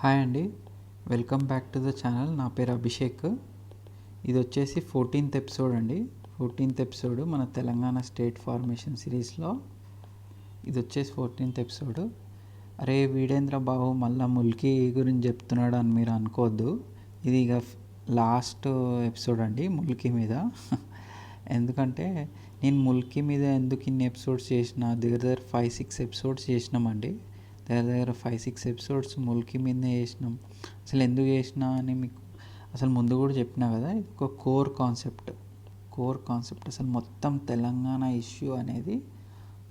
Hi అండి, welcome back to the channel. నా పేరు అభిషేక్. ఇది వచ్చేసి 14th ఎపిసోడ్ అండి. 14th ఎపిసోడ్ మన తెలంగాణ స్టేట్ ఫార్మేషన్ సిరీస్లో ఇది వచ్చేసి 14th ఎపిసోడ్. అరే వీడేంద్ర బాబు మళ్ళీ ముల్కీ గురించి చెప్తున్నాడు అని మీరు అనుకోవద్దు. ఇది ఇక లాస్ట్ ఎపిసోడ్ అండి ముల్కీ మీద. ఎందుకంటే నేను ముల్కీ మీద ఎందుకు ఇన్ని ఎపిసోడ్స్ చేసిన, దగ్గర 5-6 ఎపిసోడ్స్ చేసినామండి. దగ్గర 5-6 ఎపిసోడ్స్ ముల్కీ మీదనే చేసినాం. అసలు ఎందుకు చేసినా అని మీకు అసలు ముందు కూడా చెప్పినా కదా, ఇది ఒక కోర్ కాన్సెప్ట్. అసలు మొత్తం తెలంగాణ ఇష్యూ అనేది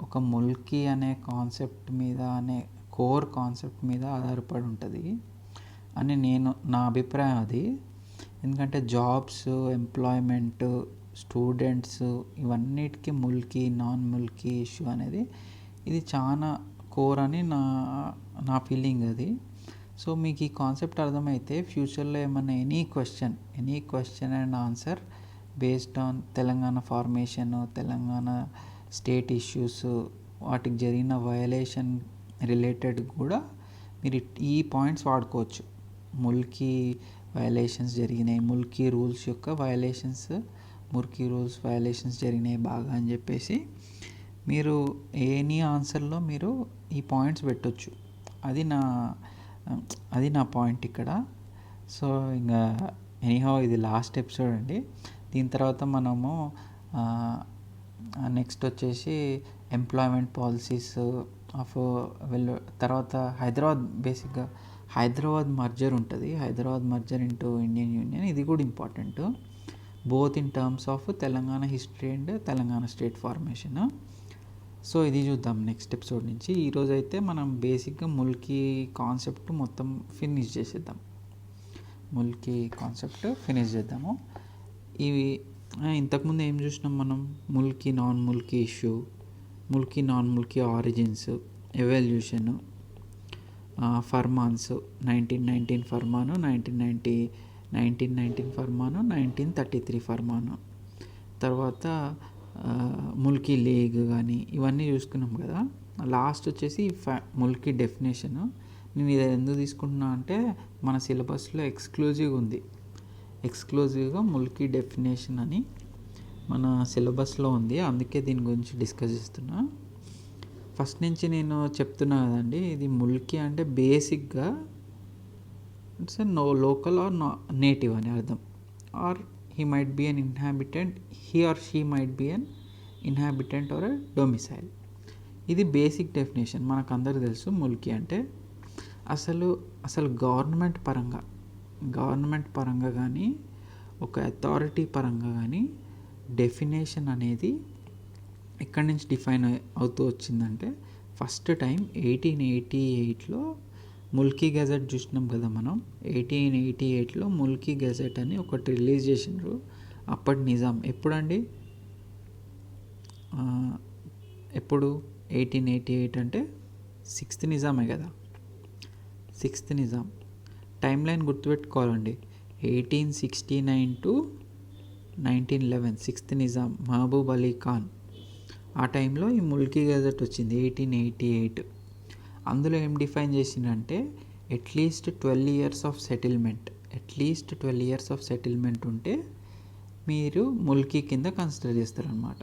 ఒక ముల్కీ అనే కాన్సెప్ట్ మీద, అనే కోర్ కాన్సెప్ట్ మీద ఆధారపడి ఉంటుంది అని నా అభిప్రాయం అది. ఎందుకంటే జాబ్స్, ఎంప్లాయ్మెంట్, స్టూడెంట్స్, ఇవన్నిటికీ ముల్కీ, నాన్ ముల్కీ ఇష్యూ అనేది ఇది చాలా కోర్ అని నా ఫీలింగ్ అది. సో మీకు ఈ కాన్సెప్ట్ అర్థమైతే ఫ్యూచర్లో ఏమన్నా any question and answer based on Telangana formation, Telangana state issues, వాటికి జరిగిన వయలేషన్ రిలేటెడ్ కూడా మీరు ఈ పాయింట్స్ వాడుకోవచ్చు. ముల్కీ వయలేషన్స్ జరిగినాయి, ముల్కీ రూల్స్ వయలేషన్స్ జరిగినాయి బాగా అని చెప్పేసి మీరు ఎనీ ఆన్సర్లో మీరు ఈ పాయింట్స్ పెట్టొచ్చు. అది నా పాయింట్ ఇక్కడ. సో ఇంకా ఎనీహౌ ఇది లాస్ట్ ఎపిసోడ్ అండి. దీని తర్వాత మనము నెక్స్ట్ వచ్చేసి ఎంప్లాయ్మెంట్ పాలసీస్ ఆఫ్ తర్వాత హైదరాబాద్ మర్జర్ ఉంటుంది. Hyderabad merger into Indian union, ఇది కూడా important both in terms of Telangana history and Telangana state formation. So ఇది చూద్దాం నెక్స్ట్ ఎపిసోడ్ నుంచి. ఈరోజు అయితే మనం బేసిక్గా ముల్కీ కాన్సెప్ట్ మొత్తం ఫినిష్ చేసేద్దాము. ఇవి ఇంతకుముందు ఏం చూసినాం మనం? Mulki non mulki issue, non mulki origins, evolution, ఫర్మాన్స్, 1919 ఫర్మాను, 1919 ఫర్మాను, 1933 ఫర్మాను, తర్వాత ముల్కీ లీగ్ కానీ ఇవన్నీ చూసుకున్నాం కదా. లాస్ట్ వచ్చేసి ముల్కీ డెఫినేషన్. నేను ఇది ఎందుకు తీసుకుంటున్నా అంటే మన సిలబస్లో ఎక్స్క్లూజివ్గా ముల్కీ డెఫినేషన్ అని మన సిలబస్లో ఉంది. అందుకే దీని గురించి డిస్కస్ చేస్తున్నా. ఫస్ట్ నుంచి నేను చెప్తున్నా కదండి, ఇది ముల్కీ అంటే బేసిక్గా ఇట్స్ లోకల్ ఆర్ నేటివ్ అని అర్థం. Or he might be an inhabitant, he or she might be an inhabitant or a domicile. ఇది బేసిక్ డెఫినేషన్. మనకు అందరికి తెలుసు ముల్కీ అంటే. అసలు గవర్నమెంట్ పరంగా కానీ ఒక అథారిటీ పరంగా కానీ డెఫినేషన్ అనేది ఎక్కడి నుంచి డిఫైన్ అవుతూ వచ్చిందంటే, ఫస్ట్ టైం 1888లో ముల్కీ గెజెట్ చూసినాం కదా మనం. 1888లో ముల్కీ గెజెట్ అని ఒకటి రిలీజ్ చేసినారు అప్పటి నిజాం. ఎప్పుడు 1888 అంటే 6th నిజామే కదా. 6th నిజాం టైం లైన్ గుర్తుపెట్టుకోవాలండి. 1869 to 1911 6th నిజాం మహబూబ్ అలీ ఖాన్. ఆ టైంలో ఈ ముల్కీ గెజెట్ వచ్చింది 1888. అందులో ఏం డిఫైన్ చేసిందంటే అట్లీస్ట్ 12 years ఆఫ్ సెటిల్మెంట్ ఉంటే మీరు ముల్కీ కింద కన్సిడర్ చేస్తారనమాట.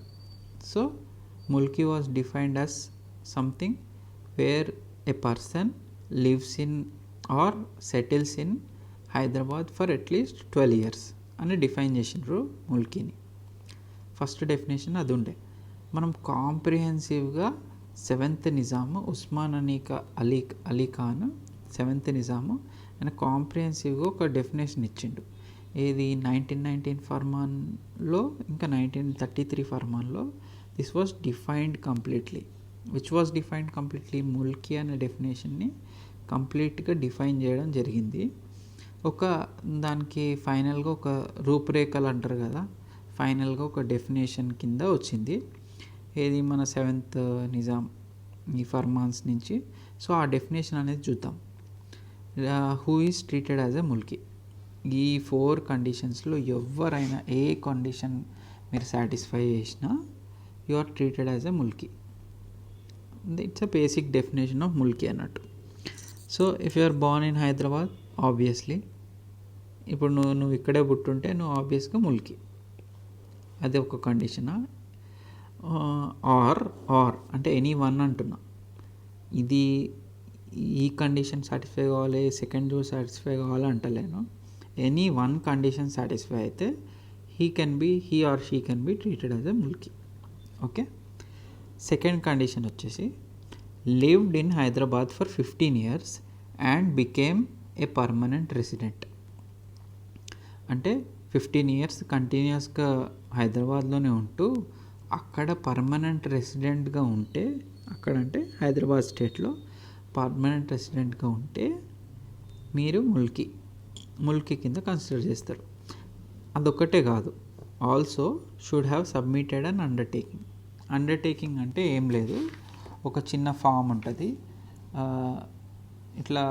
So Mulki was defined as something where a person lives in or settles in Hyderabad for at least 12 years అని డిఫైన్ చేసిండ్రు ముల్కీని. ఫస్ట్ డెఫినేషన్ అది ఉండే. మనం కాంప్రిహెన్సివ్గా 7th నిజాము ఉస్మాన్ అలీ ఖాన్ 7th నిజాము ఆయన కాంప్రిహెన్సివ్గా ఒక డెఫినేషన్ ఇచ్చిండు. ఇది 1919 ఫర్మాన్లో ఇంకా 1933 ఫర్మాన్లో this was defined completely. Mulki అనే డెఫినేషన్ని కంప్లీట్గా డిఫైన్ చేయడం జరిగింది. దానికి ఫైనల్గా ఒక రూపురేఖలు అంటారు కదా, ఫైనల్గా ఒక డెఫినేషన్ కింద వచ్చింది. ఏది మన 7th నిజాం ఈ ఫర్మాన్స్ నుంచి. సో ఆ డెఫినేషన్ అనేది చూద్దాం. Who is treated as a mulki. ఈ 4 కండిషన్స్లో ఎవరైనా ఏ కండిషన్ మీరు సాటిస్ఫై చేసినా you are treated as a mulki. It's a basic definition of mulki అన్నట్టు. So if you are born in Hyderabad, obviously ఇప్పుడు నువ్వు ఇక్కడే పుట్టుంటే నువ్వు ఆబ్వియస్గా ముల్కీ. అది ఒక కండిషనా. ఆర్ అంటే ఎనీ వన్ అంటున్నా. ఇది ఈ కండిషన్ సాటిస్ఫై కావాలి, సెకండ్ సాటిస్ఫై కావాలి అంటలేను. ఎనీ వన్ కండిషన్ సాటిస్ఫై అయితే he or she can be treated as a Mulki. Okay. Second condition వచ్చేసి lived in Hyderabad for 15 years and became a permanent resident. అంటే 15 years కంటిన్యూస్గా హైదరాబాద్లోనే ఉంటూ అక్కడ పర్మనెంట్ రెసిడెంట్గా ఉంటే, అక్కడ అంటే హైదరాబాద్ స్టేట్లో పర్మనెంట్ రెసిడెంట్గా ఉంటే మీరు ముల్కీ కింద కన్సిడర్ చేస్తారు. అదొక్కటే కాదు, also should have submitted an undertaking అంటే ఏం లేదు, ఒక చిన్న ఫామ్ ఉంటుంది. ఇట్లా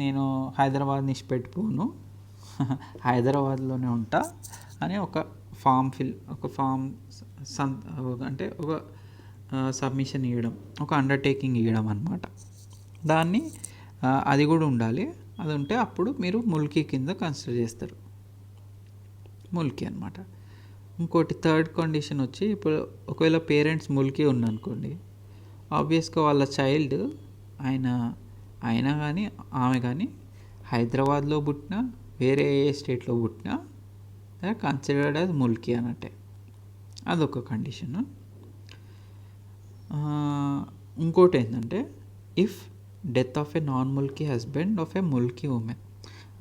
నేను హైదరాబాద్ నుంచి పెట్టుకోను, హైదరాబాద్లోనే ఉంటా అని ఒక ఫామ్ అంటే ఒక సబ్మిషన్ ఇవ్వడం, ఒక అండర్టేకింగ్ ఇవ్వడం అనమాట. దాన్ని అది కూడా ఉండాలి. అది ఉంటే అప్పుడు మీరు ముల్కీ కింద కన్సిడర్ చేస్తారు, ముల్కీ అనమాట. ఇంకోటి థర్డ్ కండిషన్ వచ్చి, ఇప్పుడు ఒకవేళ పేరెంట్స్ ముల్కీ ఉందనుకోండి, ఆబ్వియస్గా వాళ్ళ చైల్డ్ ఆయన కానీ ఆమె కానీ హైదరాబాద్లో పుట్టినా వేరే ఏ స్టేట్లో పుట్టినా కన్సిడర్డ్ యాజ్ ముల్కీ అన్నట్టే. అదొక కండిషన్. ఇంకోటి ఏంటంటే, if death of A non Mulki husband of A Mulki women.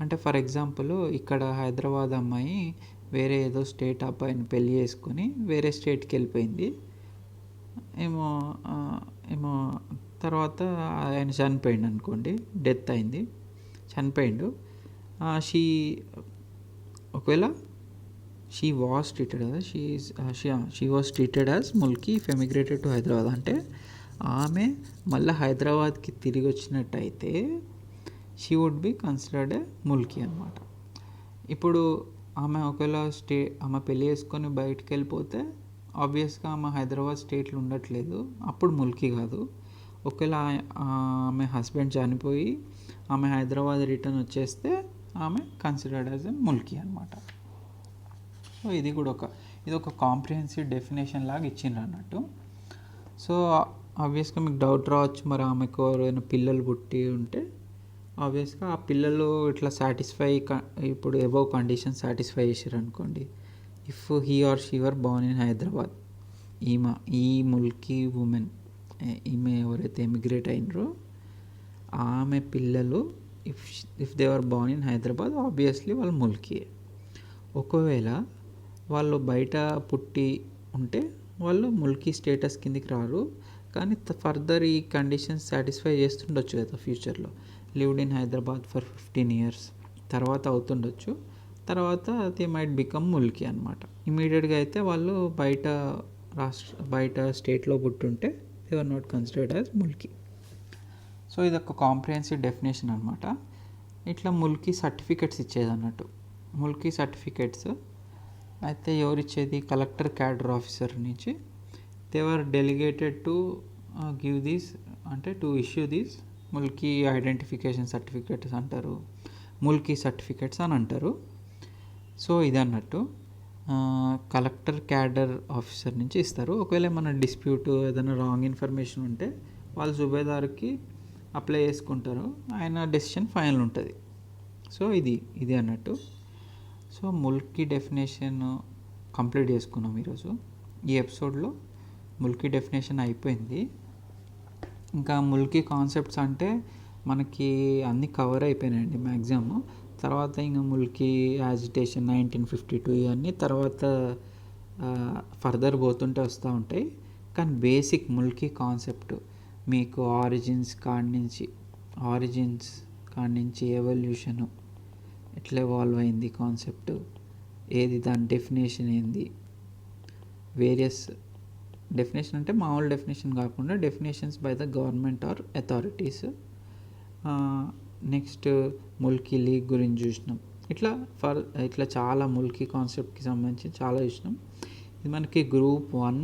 అంటే ఫర్ ఎగ్జాంపుల్ ఇక్కడ హైదరాబాద్ అమ్మాయి వేరే ఏదో స్టేట్ అబ్బాయిని పెళ్ళి చేసుకొని వేరే స్టేట్కి వెళ్ళిపోయింది ఏమో తర్వాత ఆయన చనిపోయిండు అనుకోండి, డెత్ అయింది, చనిపోయిండు. ఒకవేళ she was treated as mulki if emigrated to Hyderabad. అంటే ఆమె మళ్ళీ హైదరాబాద్కి తిరిగి వచ్చినట్టయితే she would be considered a mulki అనమాట. ఇప్పుడు ఆమె ఒకవేళ ఆమె పెళ్ళి చేసుకొని బయటికి వెళ్ళిపోతే ఆబ్వియస్గా ఆమె హైదరాబాద్ స్టేట్లో ఉండట్లేదు, అప్పుడు ముల్కీ కాదు. ఒకవేళ ఆమె హస్బెండ్ చనిపోయి ఆమె హైదరాబాద్ రిటర్న్ వచ్చేస్తే ఆమె కన్సిడర్డ్ యాజ్ ఎ ముల్కీ అనమాట. సో ఇది ఒక కాంప్రిహెన్సివ్ డెఫినేషన్ లాగా ఇచ్చిండ్రు అన్నట్టు. సో ఆబ్వియస్గా మీకు డౌట్ రావచ్చు, మరి ఆమెకు ఎవరైనా పిల్లలు పుట్టి ఉంటే ఆబ్వియస్గా ఆ పిల్లలు ఇట్లా ఇప్పుడు అబౌవ్ కండిషన్ సాటిస్ఫై చేసారు అనుకోండి, if he or she were born in Hyderabad, ఈ ముల్కీ ఉమెన్, ఈమె ఎవరైతే ఎమిగ్రేట్ అయినరో ఆమె పిల్లలు if they are born in Hyderabad, obviously వాళ్ళు ముల్కీ. ఒకవేళ వాళ్ళు బయట పుట్టి ఉంటే వాళ్ళు ముల్కీ స్టేటస్ కిందికి రారు, కానీ ఫర్దర్ ఈ కండిషన్స్ సాటిస్ఫై చేస్తుండొచ్చు కదా ఫ్యూచర్లో. Lived in Hyderabad for 15 years తర్వాత అవుతుండొచ్చు, తర్వాత దే మైట్ బికమ్ ముల్కీ అనమాట. ఇమీడియట్గా అయితే వాళ్ళు బయట స్టేట్లో పుట్టుంటే they are not considered as mulki. So ఇది ఒక కాంప్రిహెన్సివ్ డెఫినేషన్ అనమాట. ఇట్లా ముల్కీ సర్టిఫికెట్స్ ఇచ్చేది అన్నట్టు. ముల్కీ సర్టిఫికెట్స్ అయితే ఎవరు ఇచ్చేది? కలెక్టర్ క్యాడర్ ఆఫీసర్ నుంచి. They are delegated to give these, అంటే to issue these mulki identification certificates అంటారు, ముల్కీ సర్టిఫికెట్స్ అని అంటారు. సో ఇది అన్నట్టు కలెక్టర్ క్యాడర్ ఆఫీసర్ నుంచి ఇస్తారు. ఒకవేళ ఏమైనా డిస్ప్యూట్, ఏదైనా రాంగ్ ఇన్ఫర్మేషన్ ఉంటే వాళ్ళు సుబేదార్కి అప్లై చేసుకుంటారు, ఆయన డెసిషన్ ఫైనల్ ఉంటుంది. సో ఇది అన్నట్టు. సో ముల్కీ డెఫినేషన్ కంప్లీట్ చేసుకున్నాం ఈరోజు. ఈ ఎపిసోడ్లో ముల్కీ డెఫినేషన్ అయిపోయింది. ఇంకా ముల్కీ కాన్సెప్ట్స్ అంటే మనకి అన్నీ కవర్ అయిపోయినాయండి మ్యాక్సిమం. తర్వాత ఇంకా ముల్కీ యాజిటేషన్ 1952 ఇవన్నీ తర్వాత ఫర్దర్ పోతుంటే వస్తూ ఉంటాయి. కానీ బేసిక్ ముల్కీ కాన్సెప్ట్ మీకు ఆరిజిన్స్ కాడి నుంచి ఎవల్యూషను ఎట్లా ఎవాల్వ్ అయింది కాన్సెప్ట్ ఏది, దాని డెఫినేషన్ ఏంది, వేరియస్ డెఫినేషన్ అంటే మామూలు డెఫినేషన్ కాకుండా definitions by the government are authorities. Next Mulki league గురించి చూసినాం. ఇట్లా చాలా ముల్కీ కాన్సెప్ట్కి సంబంధించి చాలా చూసినాం. ఇది మనకి Group 1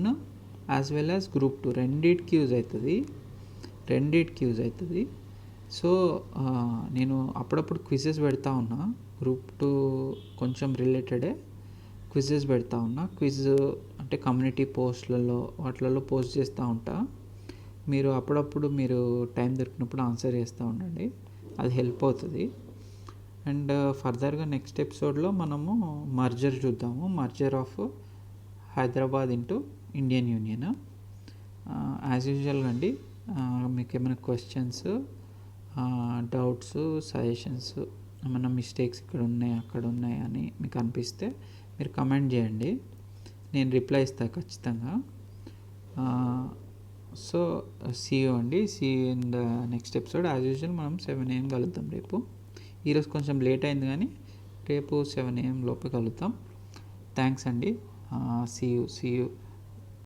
as well as Group 2 రెండిటికి యూజ్ అవుతుంది. సో నేను అప్పుడప్పుడు క్విజెస్ పెడతా ఉన్నా, గ్రూప్ 2 కొంచెం రిలేటెడే క్విజెస్ పెడతా ఉన్నా. క్విజ్ అంటే కమ్యూనిటీ పోస్ట్లలో వాటిలలో పోస్ట్ చేస్తూ ఉంటా. మీరు అప్పుడప్పుడు మీరు టైం దొరికినప్పుడు ఆన్సర్ చేస్తూ ఉండండి, అది హెల్ప్ అవుతుంది. అండ్ ఫర్దర్గా నెక్స్ట్ ఎపిసోడ్లో మనము మర్జర్ చూద్దాము, merger of Hyderabad into Indian union. As యూజువల్గా అండి, మీకు ఏమైనా క్వశ్చన్స్, డౌట్స్, సజెషన్స్, ఏమైనా మిస్టేక్స్ ఇక్కడ ఉన్నాయి అక్కడ ఉన్నాయి అని మీకు అనిపిస్తే మీరు కమెంట్ చేయండి, నేను రిప్లై ఇస్తాను ఖచ్చితంగా. సో సీ యూ అండి, see you in the next episode. As usual మనం 7 AM కలుద్దాం రేపు. ఈరోజు కొంచెం లేట్ అయింది కానీ రేపు 7 AM లోపే కలుద్దాం. థ్యాంక్స్ అండి. See you.